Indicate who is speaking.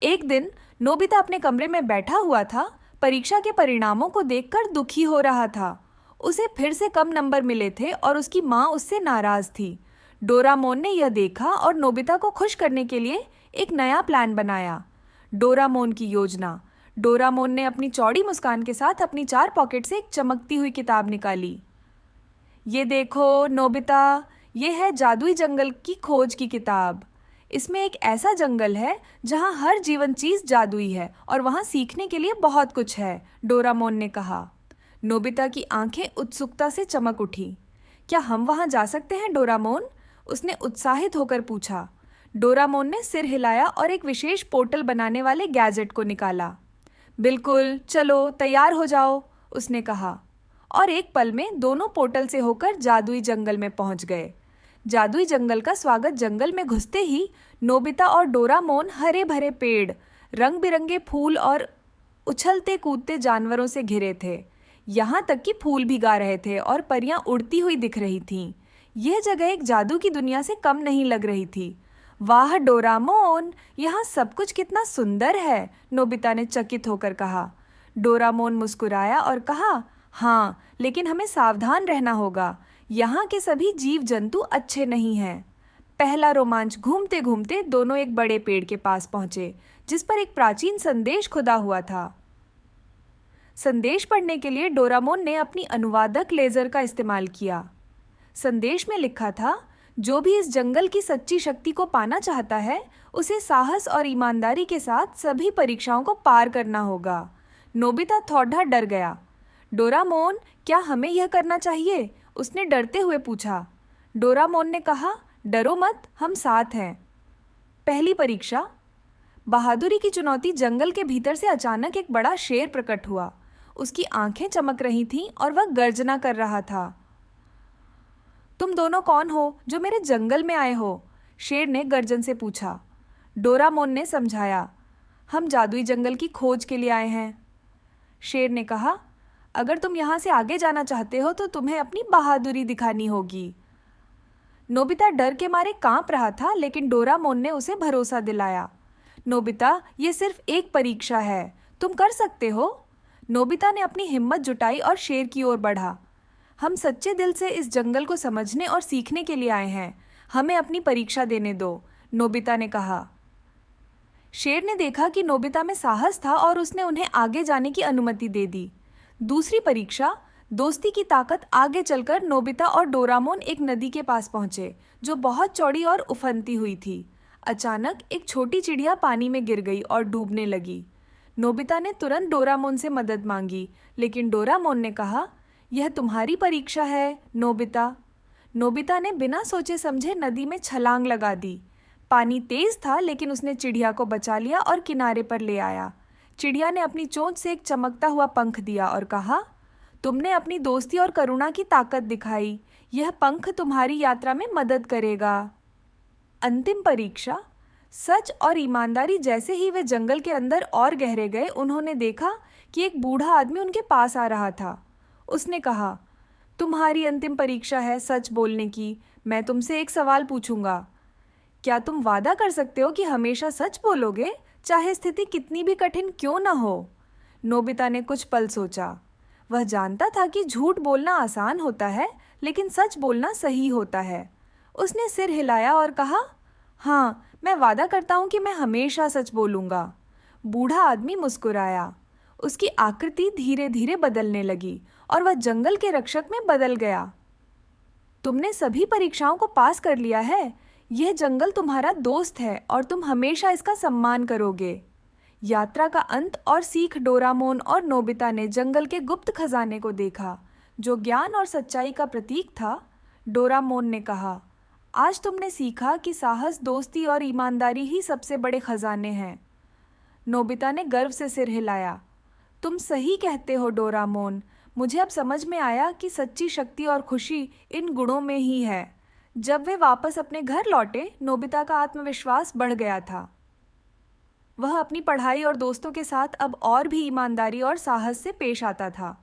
Speaker 1: एक दिन नोबिता अपने कमरे में बैठा हुआ था। परीक्षा के परिणामों को देखकर दुखी हो रहा था। उसे फिर से कम नंबर मिले थे और उसकी माँ उससे नाराज थी। डोरामोन ने यह देखा और नोबिता को खुश करने के लिए एक नया प्लान बनाया। डोरामोन की योजना। डोरामोन ने अपनी चौड़ी मुस्कान के साथ अपनी 4 पॉकेट से एक चमकती हुई किताब निकाली। ये देखो नोबिता, ये है जादुई जंगल की खोज की किताब। इसमें एक ऐसा जंगल है जहाँ हर जीवन चीज जादुई है और वहाँ सीखने के लिए बहुत कुछ है, डोरामोन ने कहा। नोबिता की आंखें उत्सुकता से चमक उठी। क्या हम वहाँ जा सकते हैं डोरामोन? उसने उत्साहित होकर पूछा। डोरामोन ने सिर हिलाया और एक विशेष पोर्टल बनाने वाले गैजेट को निकाला। बिल्कुल, चलो तैयार हो जाओ, उसने कहा। और एक पल में दोनों पोर्टल से होकर जादुई जंगल में पहुंच गए। जादुई जंगल का स्वागत जंगल में घुसते ही नोबिता और डोरामोन हरे भरे पेड़, रंग बिरंगे फूल और उछलते कूदते जानवरों से घिरे थे। यहाँ तक कि फूल भी गा रहे थे और परियां उड़ती हुई दिख रही थीं। यह जगह एक जादू की दुनिया से कम नहीं लग रही थी। वाह डोरामोन, यहाँ सब कुछ कितना सुंदर है, नोबिता ने चकित होकर कहा। डोरामोन मुस्कुराया और कहा, हाँ, लेकिन हमें सावधान रहना होगा। यहाँ के सभी जीव जंतु अच्छे नहीं हैं। पहला रोमांच घूमते घूमते दोनों एक बड़े पेड़ के पास पहुंचे, जिस पर एक प्राचीन संदेश खुदा हुआ था। संदेश पढ़ने के लिए डोरामोन ने अपनी अनुवादक लेजर का इस्तेमाल किया। संदेश में लिखा था, जो भी इस जंगल की सच्ची शक्ति को पाना चाहता है, उसे साहस और ईमानदारी के साथ सभी परीक्षाओं को पार करना होगा। नोबिता थोड़ा डर गया। डोरामोन, क्या हमें यह करना चाहिए? उसने डरते हुए पूछा। डोरामोन ने कहा, डरो मत, हम साथ हैं। पहली परीक्षा। बहादुरी की चुनौती। जंगल के भीतर से अचानक एक बड़ा शेर प्रकट हुआ। उसकी आंखें चमक रही थीं और वह गर्जना कर रहा था। तुम दोनों कौन हो जो मेरे जंगल में आए हो? शेर ने गर्जन से पूछा। डोरामोन ने समझाया, हम जादुई जंगल की खोज के लिए आए हैं। शेर ने कहा, अगर तुम यहाँ से आगे जाना चाहते हो तो तुम्हें अपनी बहादुरी दिखानी होगी। नोबिता डर के मारे कांप रहा था, लेकिन डोरामोन ने उसे भरोसा दिलाया। नोबिता, ये सिर्फ एक परीक्षा है, तुम कर सकते हो। नोबिता ने अपनी हिम्मत जुटाई और शेर की ओर बढ़ा। हम सच्चे दिल से इस जंगल को समझने और सीखने के लिए आए हैं, हमें अपनी परीक्षा देने दो, नोबिता ने कहा। शेर ने देखा कि नोबिता में साहस था और उसने उन्हें आगे जाने की अनुमति दे दी। दूसरी परीक्षा। दोस्ती की ताकत। आगे चलकर नोबिता और डोरामोन एक नदी के पास पहुंचे, जो बहुत चौड़ी और उफनती हुई थी। अचानक एक छोटी चिड़िया पानी में गिर गई और डूबने लगी। नोबिता ने तुरंत डोरामोन से मदद मांगी, लेकिन डोरामोन ने कहा, यह तुम्हारी परीक्षा है नोबिता। नोबिता ने बिना सोचे समझे नदी में छलांग लगा दी। पानी तेज था, लेकिन उसने चिड़िया को बचा लिया और किनारे पर ले आया। चिड़िया ने अपनी चोंच से एक चमकता हुआ पंख दिया और कहा, तुमने अपनी दोस्ती और करुणा की ताकत दिखाई। यह पंख तुम्हारी यात्रा में मदद करेगा। अंतिम परीक्षा। सच और ईमानदारी। जैसे ही वे जंगल के अंदर और गहरे गए, उन्होंने देखा कि एक बूढ़ा आदमी उनके पास आ रहा था। उसने कहा, तुम्हारी अंतिम परीक्षा है सच बोलने की। मैं तुमसे एक सवाल पूछूंगा। क्या तुम वादा कर सकते हो कि हमेशा सच बोलोगे, चाहे स्थिति कितनी भी कठिन क्यों न हो? नोबिता ने कुछ पल सोचा। वह जानता था कि झूठ बोलना आसान होता है, लेकिन सच बोलना सही होता है। उसने सिर हिलाया और कहा, हाँ, मैं वादा करता हूँ कि मैं हमेशा सच बोलूँगा। बूढ़ा आदमी मुस्कुराया। उसकी आकृति धीरे धीरे बदलने लगी और वह जंगल के रक्षक में बदल गया। तुमने सभी परीक्षाओं को पास कर लिया है। यह जंगल तुम्हारा दोस्त है और तुम हमेशा इसका सम्मान करोगे। यात्रा का अंत और सीख। डोरामोन और नोबिता ने जंगल के गुप्त खजाने को देखा, जो ज्ञान और सच्चाई का प्रतीक था। डोरामोन ने कहा, आज तुमने सीखा कि साहस, दोस्ती और ईमानदारी ही सबसे बड़े खजाने हैं। नोबिता ने गर्व से सिर हिलाया। तुम सही कहते हो डोरामोन। मुझे अब समझ में आया कि सच्ची शक्ति और खुशी इन गुणों में ही है। जब वे वापस अपने घर लौटे, नोबिता का आत्मविश्वास बढ़ गया था। वह अपनी पढ़ाई और दोस्तों के साथ अब और भी ईमानदारी और साहस से पेश आता था।